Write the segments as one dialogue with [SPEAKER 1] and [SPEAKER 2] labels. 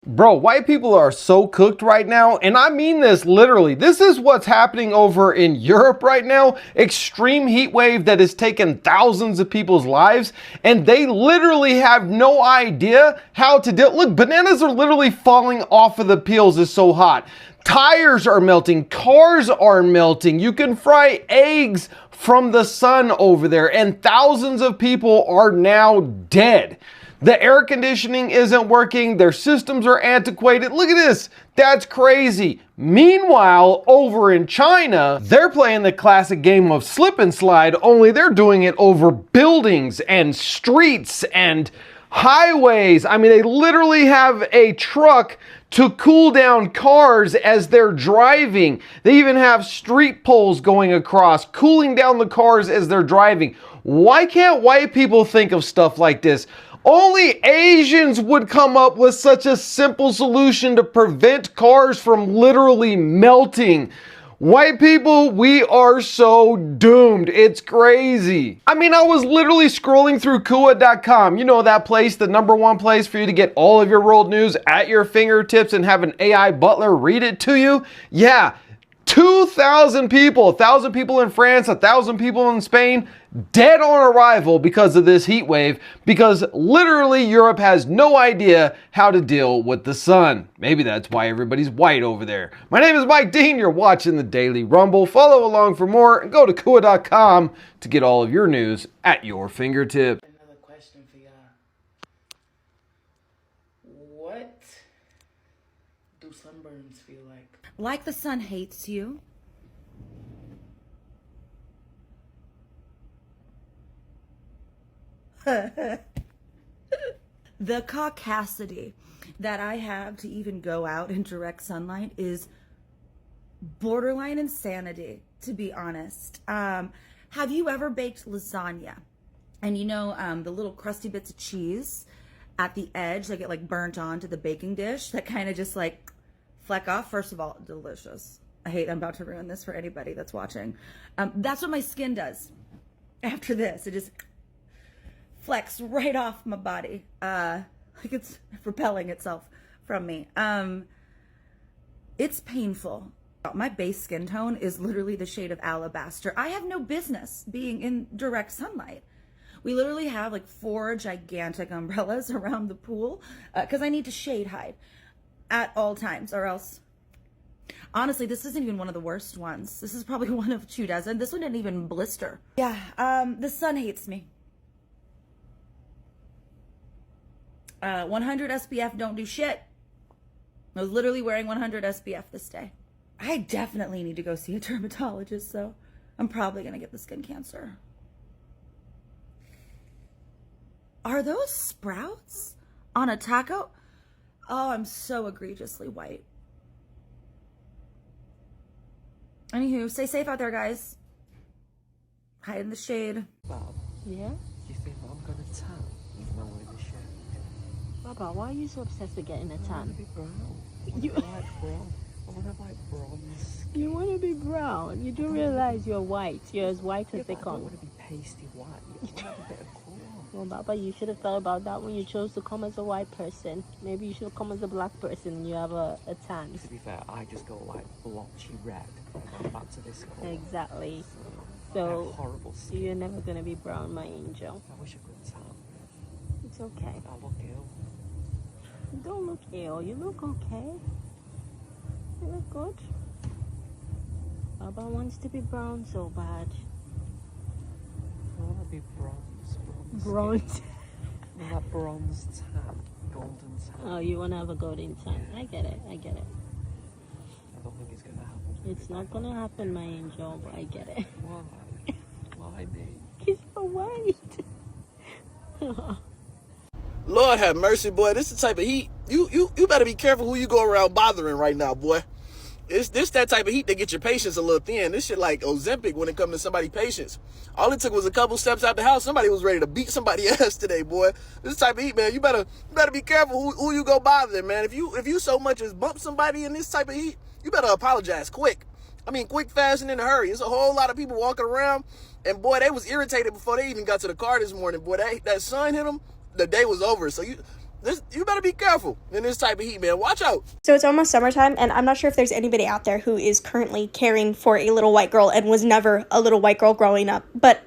[SPEAKER 1] Bro, white people are so cooked right now, and I mean this literally. This is what's happening over in Europe right now. Extreme heat wave that has taken thousands of people's lives, and they literally have no idea how to deal. Look, bananas are literally falling off of the peels. It's so hot. Tires are melting, cars are melting. You can fry eggs from the sun over there, and thousands of people are now dead. The air conditioning isn't working. Their systems are antiquated. Look at this. That's crazy. Meanwhile, over in China, they're playing the classic game of slip and slide, only they're doing it over buildings and streets and highways. I mean, they literally have a truck to cool down cars as they're driving. They even have street poles going across, cooling down the cars as they're driving. Why can't white people think of stuff like this? Only Asians would come up with such a simple solution to prevent cars from literally melting. White people, we are so doomed. It's crazy. I mean, I was literally scrolling through Kua.com. You know that place, the #1 place for you to get all of your world news at your fingertips and have an AI butler read it to you? Yeah. 2,000 people, 1,000 people in France, 1,000 people in Spain, dead on arrival because of this heat wave, because literally Europe has no idea how to deal with the sun. Maybe that's why everybody's white over there. My name is Mike Dean. You're watching the Daily Rumble. Follow along for more and go to Kua.com to get all of your news at your fingertips.
[SPEAKER 2] Another question for y'all. What do sunburns feel like?
[SPEAKER 3] Like the sun hates you. The caucasity that I have to even go out in direct sunlight is borderline insanity, to be honest. Have you ever baked lasagna? And you know, the little crusty bits of cheese at the edge that get like burnt onto the baking dish that kind of just like fleck off? First of all, delicious. I'm about to ruin this for anybody that's watching. That's what my skin does after this. It just flecks right off my body. Like it's repelling itself from me. It's painful. My base skin tone is literally the shade of alabaster. I have no business being in direct sunlight. We literally have like 4 gigantic umbrellas around the pool because I need to shade hide at all times, or else, honestly, this isn't even one of the worst ones. This is probably one of 2 dozen. This one didn't even blister. Yeah, the sun hates me. 100 SPF don't do shit. I was literally wearing 100 SPF this day. I definitely need to go see a dermatologist, so I'm probably gonna get the skin cancer. Are those sprouts on a taco? Oh, I'm so egregiously white. Anywho, stay safe out there, guys. Hide in the shade.
[SPEAKER 4] Bob,
[SPEAKER 5] Yeah?
[SPEAKER 4] do you think I'm gonna tan even though I'm in the shade?
[SPEAKER 5] Baba, why are you so obsessed with getting a
[SPEAKER 4] I wanna
[SPEAKER 5] tan?
[SPEAKER 4] be brown.
[SPEAKER 5] You-
[SPEAKER 4] I like brown. I wanna have like bronze.
[SPEAKER 5] You want to be brown. You do realize you're white. You're as white
[SPEAKER 4] Yeah,
[SPEAKER 5] as they
[SPEAKER 4] but I don't
[SPEAKER 5] come.
[SPEAKER 4] wanna be pasty white. I wanna have a bit of colour.
[SPEAKER 5] Well, Baba, you should have thought about that when you chose to come as a white person. Maybe you should have come as a black person and you have a tan.
[SPEAKER 4] To be fair, I just go like blotchy red and then back to this colour.
[SPEAKER 5] Exactly.
[SPEAKER 4] I
[SPEAKER 5] So,
[SPEAKER 4] have horrible skin.
[SPEAKER 5] you're never going to be brown, my angel.
[SPEAKER 4] I wish I could tan.
[SPEAKER 5] It's okay.
[SPEAKER 4] I look ill.
[SPEAKER 5] You don't look ill. You look okay. You look good. Baba wants to be brown so bad.
[SPEAKER 4] I wanna be bronze.
[SPEAKER 5] Bronze.
[SPEAKER 4] And that bronze tan, golden tan.
[SPEAKER 5] Oh, you want to have a golden tan. I get it. I get it.
[SPEAKER 4] I don't think it's gonna happen.
[SPEAKER 5] It's not going to happen, my angel, but I get it.
[SPEAKER 4] Why? Why me?
[SPEAKER 5] Because you're white.
[SPEAKER 6] Lord have mercy, boy. This is the type of heat. You better be careful who you go around bothering right now, boy. This that type of heat that get your patience a little thin. This shit like Ozempic when it comes to somebody's patience. All it took was a couple steps out the house. Somebody was ready to beat somebody ass today, boy. This type of heat, man. You better be careful who you go bothering, man. If you so much as bump somebody in this type of heat, you better apologize quick. I mean, quick, fast, and in a hurry. There's a whole lot of people walking around, and boy, they was irritated before they even got to the car this morning. Boy, that sun hit them. The day was over. So You better be careful in this type of heat, man. Watch out.
[SPEAKER 7] So it's almost summertime, and I'm not sure if there's anybody out there who is currently caring for a little white girl and was never a little white girl growing up. But,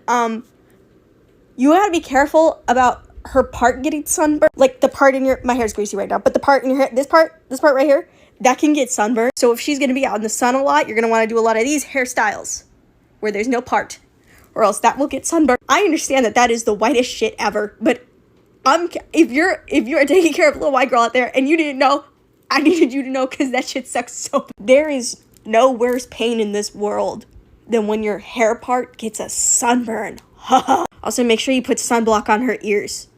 [SPEAKER 7] you gotta be careful about her part getting sunburned. Like, the part in my hair's greasy right now, but the part in your hair, this part right here, that can get sunburned. So if she's gonna be out in the sun a lot, you're gonna wanna do a lot of these hairstyles where there's no part, or else that will get sunburned. I understand that is the whitest shit ever, but if you're taking care of a little white girl out there and you didn't know, I needed you to know, because that shit sucks so bad. There is no worse pain in this world than when your hair part gets a sunburn. Also, make sure you put sunblock on her ears.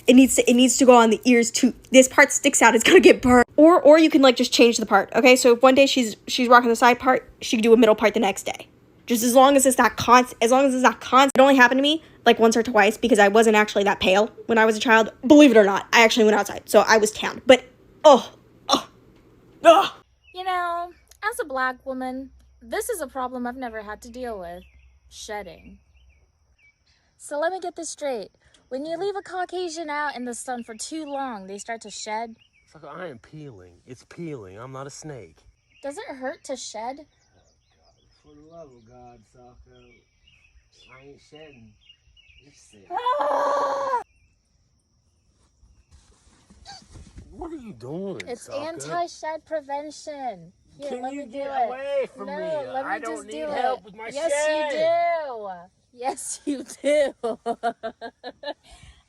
[SPEAKER 7] It needs to go on the ears too. This part sticks out, it's gonna get burned. Or you can like just change the part. Okay, so if one day she's rocking the side part, she can do a middle part the next day. Just as long as it's not constant. As long as it's not constant. It only happened to me like once or twice because I wasn't actually that pale when I was a child. Believe it or not, I actually went outside, so I was tanned. But
[SPEAKER 8] You know, as a black woman, this is a problem I've never had to deal with. Shedding. So let me get this straight. When you leave a Caucasian out in the sun for too long, they start to shed.
[SPEAKER 9] Sucker, I am peeling. It's peeling. I'm not a snake.
[SPEAKER 8] Does it hurt to shed?
[SPEAKER 9] For the love of God, Socko. I ain't shedding. You're sick. What are you doing,
[SPEAKER 8] It's
[SPEAKER 9] Socko?
[SPEAKER 8] anti-shed prevention. Here,
[SPEAKER 9] Can
[SPEAKER 8] let
[SPEAKER 9] you
[SPEAKER 8] me do
[SPEAKER 9] get
[SPEAKER 8] it.
[SPEAKER 9] away from
[SPEAKER 8] no,
[SPEAKER 9] me?
[SPEAKER 8] let me
[SPEAKER 9] I
[SPEAKER 8] just
[SPEAKER 9] don't
[SPEAKER 8] do
[SPEAKER 9] need
[SPEAKER 8] it.
[SPEAKER 9] help with my
[SPEAKER 8] Yes,
[SPEAKER 9] shed.
[SPEAKER 8] you do. Yes, you do.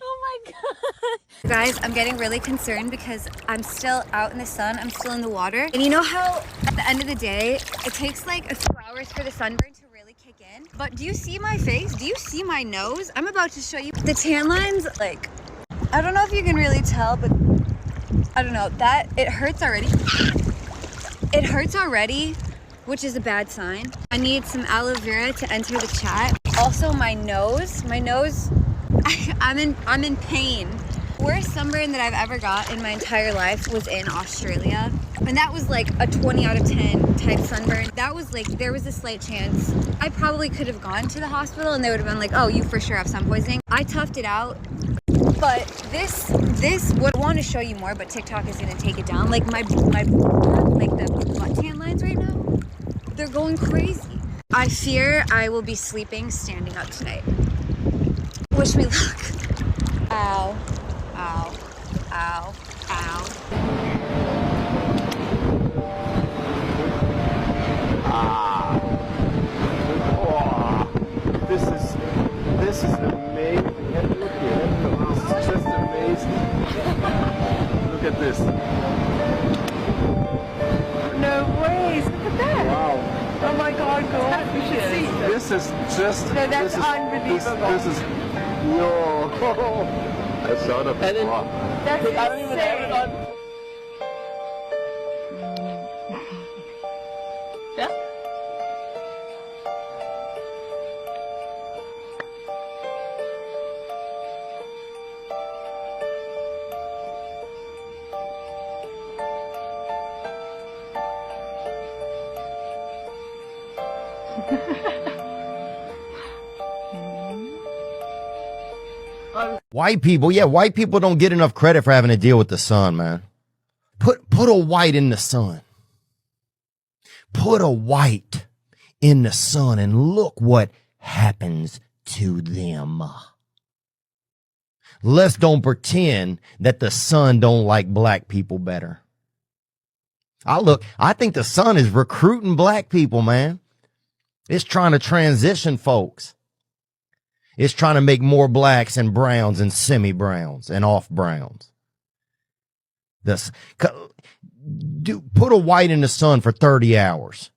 [SPEAKER 8] Oh my God.
[SPEAKER 10] Guys, I'm getting really concerned because I'm still out in the sun. I'm still in the water. And you know how at the end of the day, it takes like a few hours for the sunburn to really kick in? But do you see my face? Do you see my nose? I'm about to show you the tan lines. Like, I don't know if you can really tell, but I don't know. It hurts already. It hurts already, which is a bad sign. I need some aloe vera to enter the chat. Also, my nose, I'm in pain. Worst sunburn that I've ever got in my entire life was in Australia. And that was like a 20 out of 10 type sunburn. That was like, there was a slight chance. I probably could have gone to the hospital and they would have been like, oh, you for sure have sun poisoning. I toughed it out. But this, what I want to show you more, but TikTok is gonna take it down. Like my like the butt tan lines right now, they're going crazy. I fear I will be sleeping standing up tonight. Wish me luck. Ow, ow, ow, ow.
[SPEAKER 9] This is amazing. Look here. This is just amazing. Look at this.
[SPEAKER 2] No ways. Look at that.
[SPEAKER 9] Wow.
[SPEAKER 2] Oh my God, girl. You should see.
[SPEAKER 9] This is just.
[SPEAKER 2] No, that's
[SPEAKER 9] this is,
[SPEAKER 2] unbelievable.
[SPEAKER 9] This is. Yo. I saw the.
[SPEAKER 2] That's
[SPEAKER 6] I don't even have it on.
[SPEAKER 11] White people don't get enough credit for having to deal with the sun, man. Put a white in the sun. Put a white in the sun and look what happens to them. Let's don't pretend that the sun don't like black people better. I think the sun is recruiting black people, man. It's trying to transition folks. It's trying to make more blacks and browns and semi-browns and off-browns. Put a white in the sun for 30 hours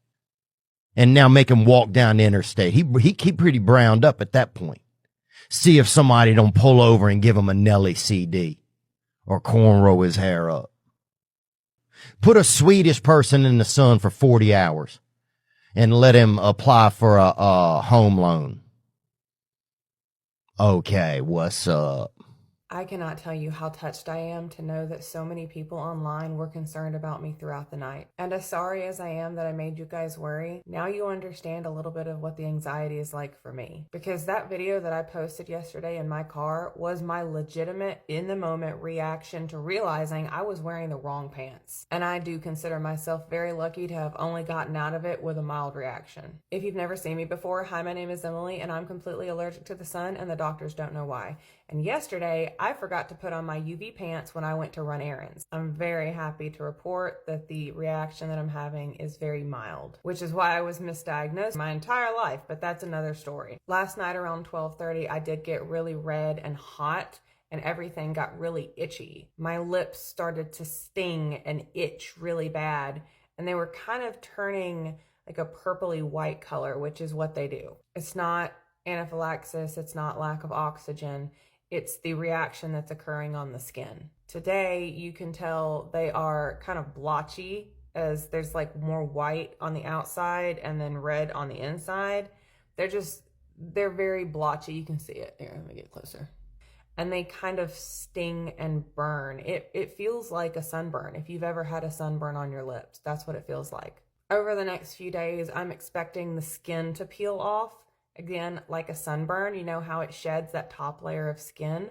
[SPEAKER 11] and now make him walk down the interstate. He pretty browned up at that point. See if somebody don't pull over and give him a Nelly CD or cornrow his hair up. Put a Swedish person in the sun for 40 hours and let him apply for a home loan. Okay, what's up?
[SPEAKER 12] I cannot tell you how touched I am to know that so many people online were concerned about me throughout the night. And as sorry as I am that I made you guys worry, now you understand a little bit of what the anxiety is like for me. Because that video that I posted yesterday in my car was my legitimate, in the moment reaction to realizing I was wearing the wrong pants. And I do consider myself very lucky to have only gotten out of it with a mild reaction. If you've never seen me before, hi, my name is Emily and I'm completely allergic to the sun and the doctors don't know why. And yesterday, I forgot to put on my UV pants when I went to run errands. I'm very happy to report that the reaction that I'm having is very mild, which is why I was misdiagnosed my entire life, but that's another story. Last night around 12:30, I did get really red and hot and everything got really itchy. My lips started to sting and itch really bad, and they were kind of turning like a purpley white color, which is what they do. It's not anaphylaxis, it's not lack of oxygen. It's the reaction that's occurring on the skin. Today, you can tell they are kind of blotchy as there's like more white on the outside and then red on the inside. They're very blotchy. You can see it. Here, let me get closer. And they kind of sting and burn. It feels like a sunburn. If you've ever had a sunburn on your lips, that's what it feels like. Over the next few days, I'm expecting the skin to peel off. Again, like a sunburn, you know how it sheds that top layer of skin?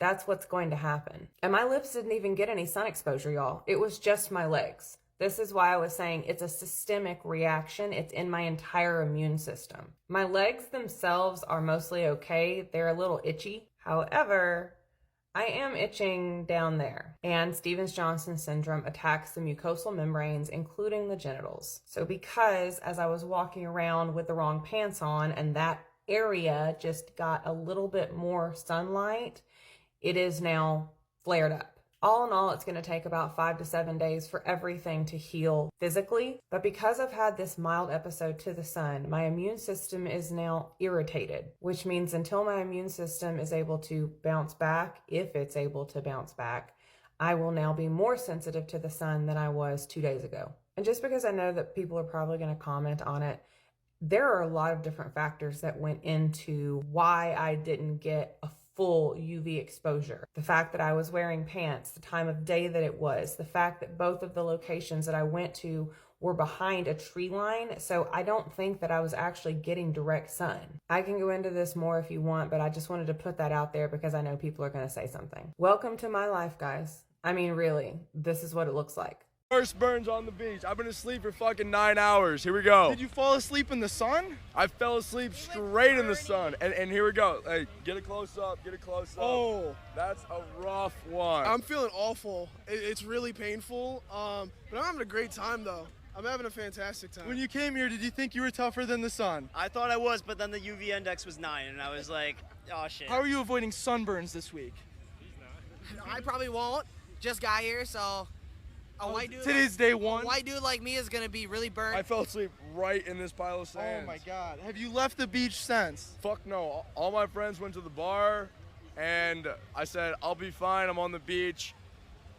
[SPEAKER 12] That's what's going to happen. And my lips didn't even get any sun exposure, y'all. It was just my legs. This is why I was saying it's a systemic reaction. It's in my entire immune system. My legs themselves are mostly okay. They're a little itchy. However, I am itching down there, and Stevens-Johnson syndrome attacks the mucosal membranes, including the genitals. So because as I was walking around with the wrong pants on and that area just got a little bit more sunlight, it is now flared up. All in all, it's going to take about 5 to 7 days for everything to heal physically. But because I've had this mild episode to the sun, my immune system is now irritated, which means until my immune system is able to bounce back, if it's able to bounce back, I will now be more sensitive to the sun than I was 2 days ago. And just because I know that people are probably going to comment on it, there are a lot of different factors that went into why I didn't get a full UV exposure. The fact that I was wearing pants, the time of day that it was, the fact that both of the locations that I went to were behind a tree line, so I don't think that I was actually getting direct sun. I can go into this more if you want, but I just wanted to put that out there because I know people are going to say something. Welcome to my life, guys. I mean, really, this is what it looks like.
[SPEAKER 9] First burns on the beach. I've been asleep for fucking 9 hours. Here we go.
[SPEAKER 13] Did you fall asleep in the sun?
[SPEAKER 9] I fell asleep straight in the sun. And here we go. Hey, get a close up. Get a close up.
[SPEAKER 13] Oh.
[SPEAKER 9] That's a rough one.
[SPEAKER 13] I'm feeling awful. It's really painful. But I'm having a great time, though. I'm having a fantastic time. When you came here, did you think you were tougher than the sun?
[SPEAKER 14] I thought I was, but then the UV index was 9, and I was like, oh, shit.
[SPEAKER 13] How are you avoiding sunburns this week?
[SPEAKER 15] I probably won't. Just got here, so...
[SPEAKER 13] Today's day one.
[SPEAKER 15] A white dude like me is gonna be really burnt.
[SPEAKER 9] I fell asleep right in this pile of sand.
[SPEAKER 13] Oh my God. Have you left the beach since?
[SPEAKER 9] Fuck no. All my friends went to the bar and I said, I'll be fine. I'm on the beach.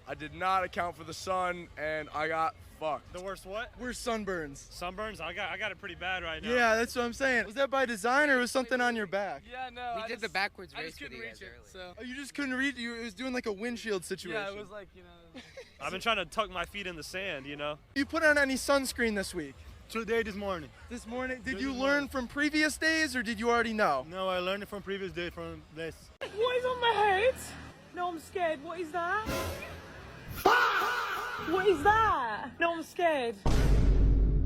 [SPEAKER 9] I did not account for the sun and I got fucked.
[SPEAKER 16] The worst what?
[SPEAKER 13] Worst sunburns.
[SPEAKER 16] Sunburns? I got it pretty bad right now.
[SPEAKER 13] Yeah, that's what I'm saying. Was that by design or was something on your back?
[SPEAKER 16] Yeah, no.
[SPEAKER 15] We did the backwards race.
[SPEAKER 16] I just couldn't reach it. So.
[SPEAKER 13] Oh, you just couldn't reach it? It was doing like a windshield situation.
[SPEAKER 16] Yeah, it was like, you know. I've been trying to tuck my feet in the sand, you know.
[SPEAKER 13] You put on any sunscreen this week?
[SPEAKER 16] Today, this morning.
[SPEAKER 13] This morning? Did you learn from previous days or did you already know?
[SPEAKER 16] No, I learned it from previous day from this.
[SPEAKER 2] What is on my head? No, I'm scared. What is that? What is that? No, I'm scared.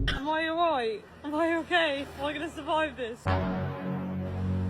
[SPEAKER 2] Am I alright? Am I okay? Am I going to survive this?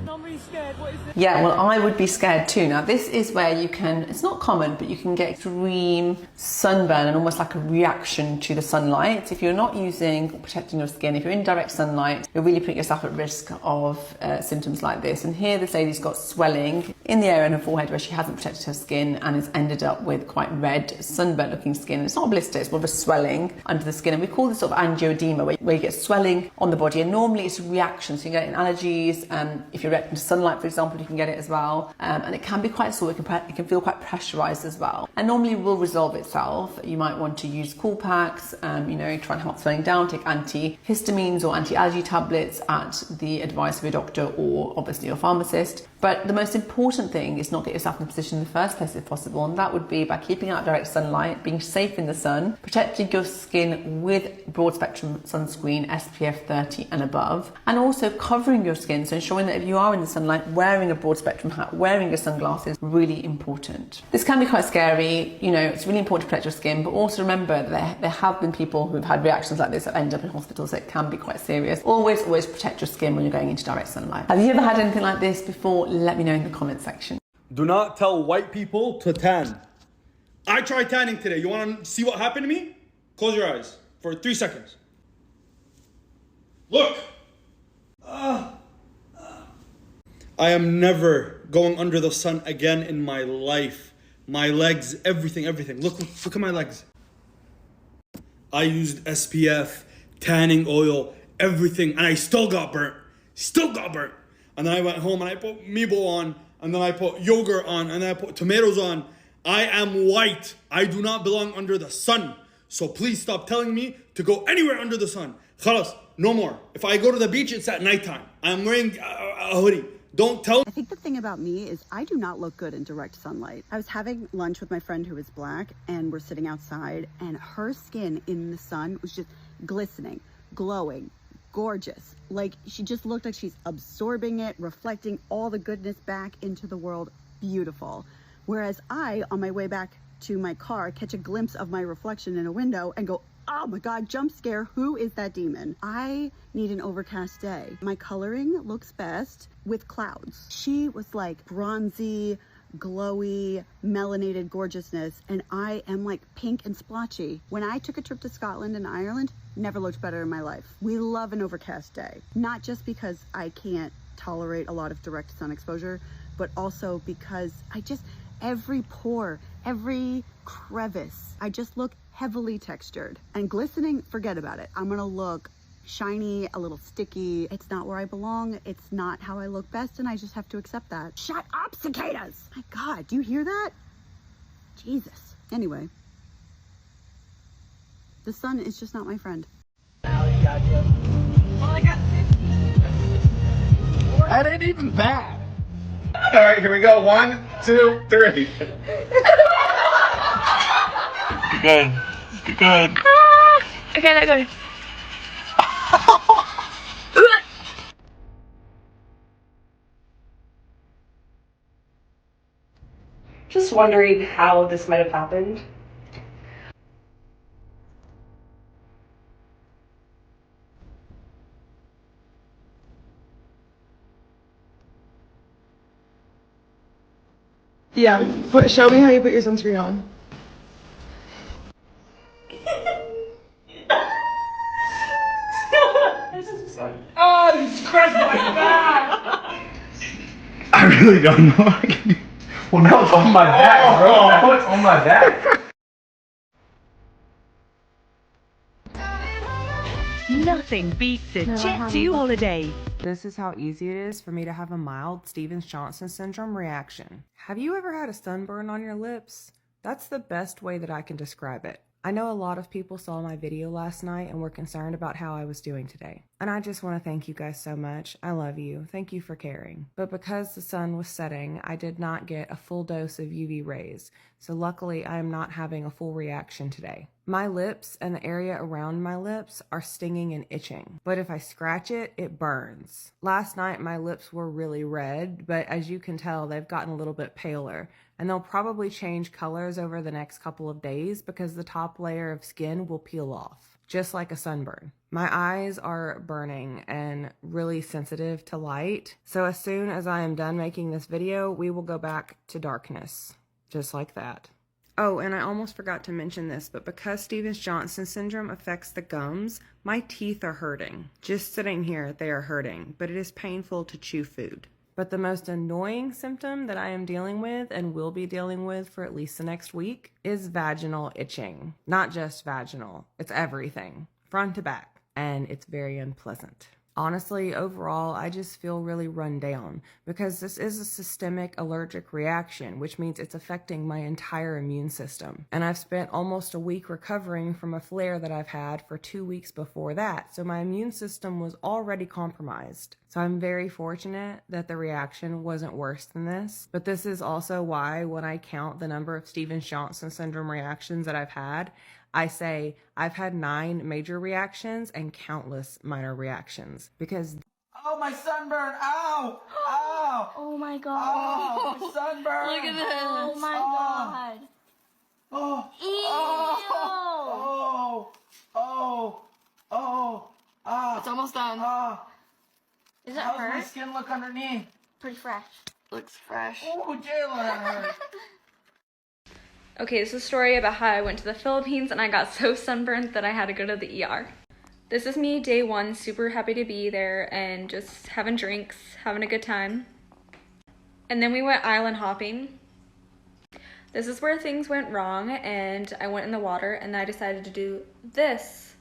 [SPEAKER 2] I'm really scared. What is it?
[SPEAKER 17] Yeah, well, I would be scared too. Now, this is where you can, it's not common, but you can get extreme sunburn and almost like a reaction to the sunlight. If you're not using or protecting your skin, if you're in direct sunlight, you're really putting yourself at risk of symptoms like this. And here, this lady's got swelling in the area in her forehead where she hasn't protected her skin and has ended up with quite red, sunburnt looking skin. It's not a blister, it's more of a swelling under the skin. And we call this sort of angioedema, where you get swelling on the body. And normally it's a reaction. So you get allergies, if you're reacting to sunlight, for example, you can get it as well. And it can be quite sore, it can feel quite pressurized as well. And normally will resolve itself. You might want to use cool packs, you know, try and help swelling down, take antihistamines or anti-allergy tablets at the advice of your doctor or obviously your pharmacist. But the most important important thing is not get yourself in a position in the first place if possible, and that would be by keeping out direct sunlight, being safe in the sun, protecting your skin with broad spectrum sunscreen SPF 30 and above, and also covering your skin, so ensuring that if you are in the sunlight, wearing a broad spectrum hat, wearing your sunglasses, really important. This can be quite scary, you know, it's really important to protect your skin, but also remember that there have been people who've had reactions like this that end up in hospital, so it can be quite serious. Always protect your skin when you're going into direct sunlight. Have you ever had anything like this before? Let me know in the comment section.
[SPEAKER 18] Do not tell white people to tan. I tried tanning today. You want to see what happened to me? Close your eyes for 3 seconds. Look. I am never going under the sun again in my life. My legs, everything. Look at my legs. I used SPF, tanning oil, everything, and I still got burnt. And then I went home and I put Meebo on, and then I put yogurt on, and then I put tomatoes on. I am white. I do not belong under the sun. So please stop telling me to go anywhere under the sun. Khalas, no more. If I go to the beach, it's at nighttime. I'm wearing a hoodie. Don't tell.
[SPEAKER 19] I think the thing about me is I do not look good in direct sunlight. I was having lunch with my friend who is black, and we're sitting outside, and her skin in the sun was just glistening, glowing, gorgeous. Like, she just looked like she's absorbing it, reflecting all the goodness back into the world. Beautiful. Whereas I, on my way back to my car, catch a glimpse of my reflection in a window and go, oh my God, jump scare, who is that demon? I need an overcast day. My coloring looks best with clouds. She was like bronzy, glowy, melanated gorgeousness, and I am like pink and splotchy. When I took a trip to Scotland and Ireland, never looked better in my life. We love an overcast day, not just because I can't tolerate a lot of direct sun exposure, but also because every pore, every crevice, I just look heavily textured. And glistening, forget about it. I'm gonna look shiny, a little sticky. It's not where I belong. It's not how I look best, and I just have to accept that. Shut up, cicadas! My God, do you hear that? Jesus. Anyway, the sun is just not my friend.
[SPEAKER 20] That ain't even bad. All right, here we go. 1, 2, 3. Good.
[SPEAKER 5] Okay, let go.
[SPEAKER 21] Just wondering how this might have happened.
[SPEAKER 22] Yeah, show me how you put your sunscreen on.
[SPEAKER 20] Oh, you scratched my back! I really don't know what I can do. Well, now it's on my back, bro. Now it's on my back.
[SPEAKER 23] Nothing beats a Jet 2 holiday.
[SPEAKER 12] This is how easy it is for me to have a mild Stevens-Johnson syndrome reaction. Have you ever had a sunburn on your lips? That's the best way that I can describe it. I know a lot of people saw my video last night and were concerned about how I was doing today. And I just want to thank you guys so much. I love you. Thank you for caring. But because the sun was setting, I did not get a full dose of UV rays. So luckily, I am not having a full reaction today. My lips and the area around my lips are stinging and itching. But if I scratch it, it burns. Last night, my lips were really red, but as you can tell, they've gotten a little bit paler. And they'll probably change colors over the next couple of days because the top layer of skin will peel off, just like a sunburn. My eyes are burning and really sensitive to light. So as soon as I am done making this video, we will go back to darkness, just like that. Oh, and I almost forgot to mention this, but because Stevens-Johnson syndrome affects the gums, my teeth are hurting. Just sitting here, they are hurting, but it is painful to chew food. But the most annoying symptom that I am dealing with and will be dealing with for at least the next week is vaginal itching. Not just vaginal, it's everything, front to back, and it's very unpleasant. Honestly, overall, I just feel really run down because this is a systemic allergic reaction, which means it's affecting my entire immune system. And I've spent almost a week recovering from a flare that I've had for 2 weeks before that, so my immune system was already compromised. So I'm very fortunate that the reaction wasn't worse than this, but this is also why when I count the number of Stevens-Johnson syndrome reactions that I've had, I say I've had 9 major reactions and countless minor reactions because...
[SPEAKER 1] Oh, my sunburn! Ow! Ow!
[SPEAKER 5] Oh my god.
[SPEAKER 1] Oh, my sunburn!
[SPEAKER 5] Look at this. Oh my god.
[SPEAKER 1] Oh!
[SPEAKER 5] Ew.
[SPEAKER 1] Oh! Oh! Oh! Ah!
[SPEAKER 5] It's almost done.
[SPEAKER 1] Ah!
[SPEAKER 5] Is it
[SPEAKER 1] How's
[SPEAKER 5] hurt?
[SPEAKER 1] my skin look underneath?
[SPEAKER 5] Pretty fresh. Looks fresh.
[SPEAKER 1] Oh, Jayla, that hurt.
[SPEAKER 3] Okay, this is a story about how I went to the Philippines and I got so sunburned that I had to go to the ER. This is me day 1, super happy to be there and just having drinks, having a good time. And then we went island hopping. This is where things went wrong and I went in the water and I decided to do this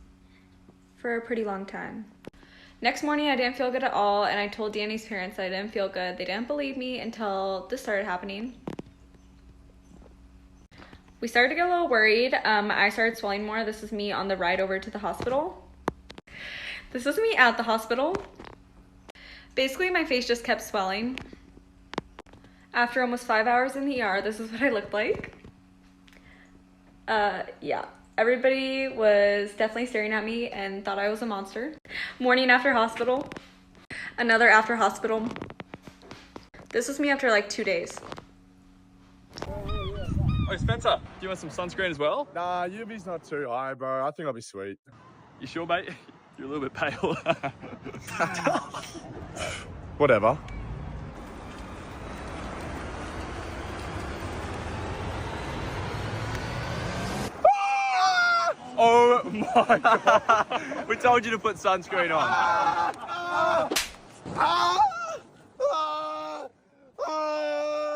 [SPEAKER 3] for a pretty long time. Next morning I didn't feel good at all and I told Danny's parents that I didn't feel good. They didn't believe me until this started happening. We started to get a little worried. I started swelling more. This is me on the ride over to the hospital. This is me at the hospital. Basically, my face just kept swelling. After almost 5 hours in the ER, this is what I looked like. Yeah, everybody was definitely staring at me and thought I was a monster. Morning after hospital. Another after hospital. This was me after like 2 days.
[SPEAKER 4] Oh, Spencer, do you want some sunscreen as well?
[SPEAKER 9] Nah, UV's not too high, bro. I think I'll be sweet.
[SPEAKER 4] You sure, mate? You're a little bit pale.
[SPEAKER 9] Whatever.
[SPEAKER 4] Oh my god! We told you to put sunscreen on.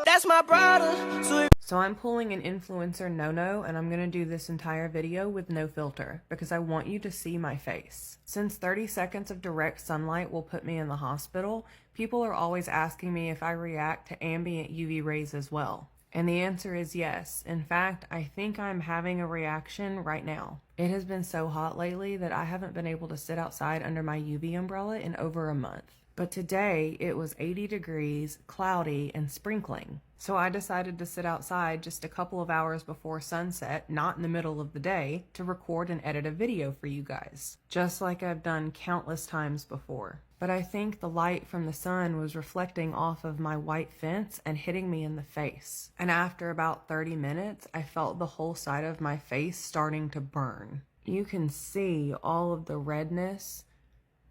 [SPEAKER 15] That's my brother.
[SPEAKER 12] So I'm pulling an influencer no-no and I'm gonna do this entire video with no filter because I want you to see my face. Since 30 seconds of direct sunlight will put me in the hospital, people are always asking me if I react to ambient UV rays as well. And the answer is yes. In fact, I think I'm having a reaction right now. It has been so hot lately that I haven't been able to sit outside under my UV umbrella in over a month. But today it was 80 degrees, cloudy, and sprinkling. So I decided to sit outside just a couple of hours before sunset, not in the middle of the day, to record and edit a video for you guys, just like I've done countless times before. But I think the light from the sun was reflecting off of my white fence and hitting me in the face. And after about 30 minutes, I felt the whole side of my face starting to burn. You can see all of the redness.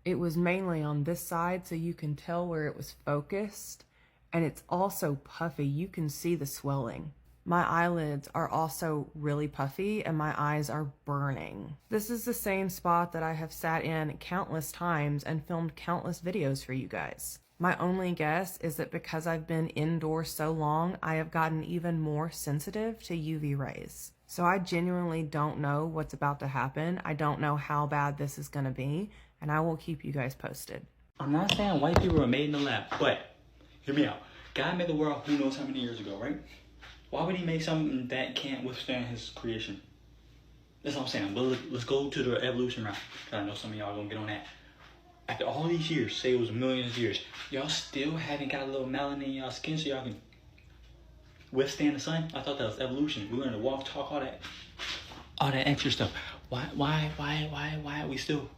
[SPEAKER 12] It was mainly on this side, so you can tell where it was focused. And it's also puffy. You can see the swelling. My eyelids are also really puffy and my eyes are burning. This is the same spot that I have sat in countless times and filmed countless videos for you guys. My only guess is that because I've been indoors so long, I have gotten even more sensitive to UV rays. So I genuinely don't know what's about to happen. I don't know how bad this is gonna be, and I will keep you guys posted.
[SPEAKER 24] I'm not saying white people were made in the lab, but hear me out. God made the world who knows how many years ago, right? Why would he make something that can't withstand his creation? That's what I'm saying. But let's go to the evolution route. I know some of y'all gonna get on that. After all these years, say it was millions of years, y'all still haven't got a little melanin in y'all skin so y'all can withstand the sun? I thought that was evolution. We learned to walk, talk, all that extra stuff. Why are we still?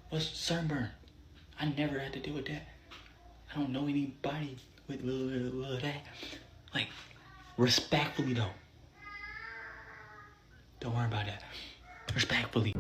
[SPEAKER 24] What's sunburn? I never had to deal with that. I don't know anybody with that. Like, respectfully though. Don't worry about that. Respectfully.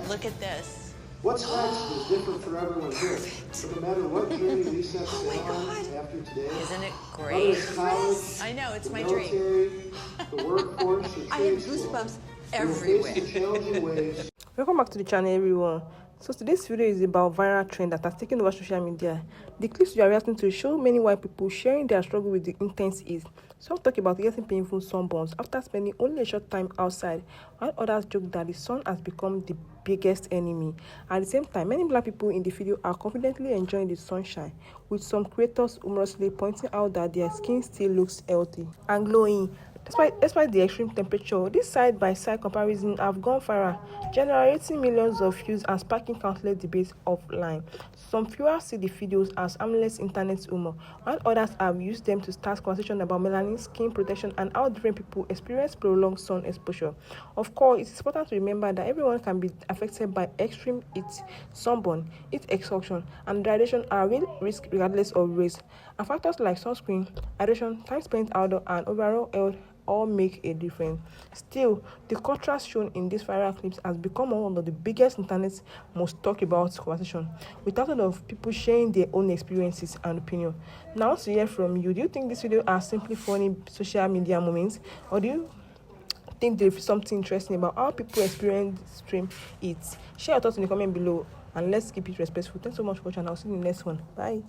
[SPEAKER 6] Look at this.
[SPEAKER 7] What's next is different for everyone here. So no matter what journey we set sail on after today,
[SPEAKER 6] Isn't it
[SPEAKER 7] whether
[SPEAKER 6] great?
[SPEAKER 7] it's college,
[SPEAKER 6] I know, it's
[SPEAKER 7] the
[SPEAKER 6] my
[SPEAKER 7] military,
[SPEAKER 6] dream.
[SPEAKER 7] the workforce, or
[SPEAKER 6] I have
[SPEAKER 7] trade school,
[SPEAKER 6] goosebumps
[SPEAKER 7] we will
[SPEAKER 6] everywhere.
[SPEAKER 7] face the challenging ways.
[SPEAKER 22] Welcome back to the channel, everyone. So today's video is about viral trend that has taken over social media. The clips you are reacting to show many white people sharing their struggle with the intense heat. Some talk about getting painful sunburns after spending only a short time outside, while others joke that the sun has become the biggest enemy. At the same time, many black people in the video are confidently enjoying the sunshine, with some creators humorously pointing out that their skin still looks healthy and glowing. Despite the extreme temperature, these side-by-side comparisons have gone viral, generating millions of views and sparking countless debates offline. Some viewers see the videos as harmless internet humor, while others have used them to start conversation about melanin, skin protection, and how different people experience prolonged sun exposure. Of course, it is important to remember that everyone can be affected by extreme heat, sunburn, heat exhaustion, and dehydration are real risks regardless of race. And factors like sunscreen, hydration, time spent outdoors, and overall health all make a difference. Still, the contrast shown in these viral clips has become one of the biggest internet's most talked about conversation, with thousands of people sharing their own experiences and opinion. Now, I want to hear from you. Do you think this video are simply funny social media moments, or do you think there is something interesting about how people experience extreme heat? Share your thoughts in the comment below, and let's keep it respectful. Thanks so much for watching. I'll see you in the next one. Bye.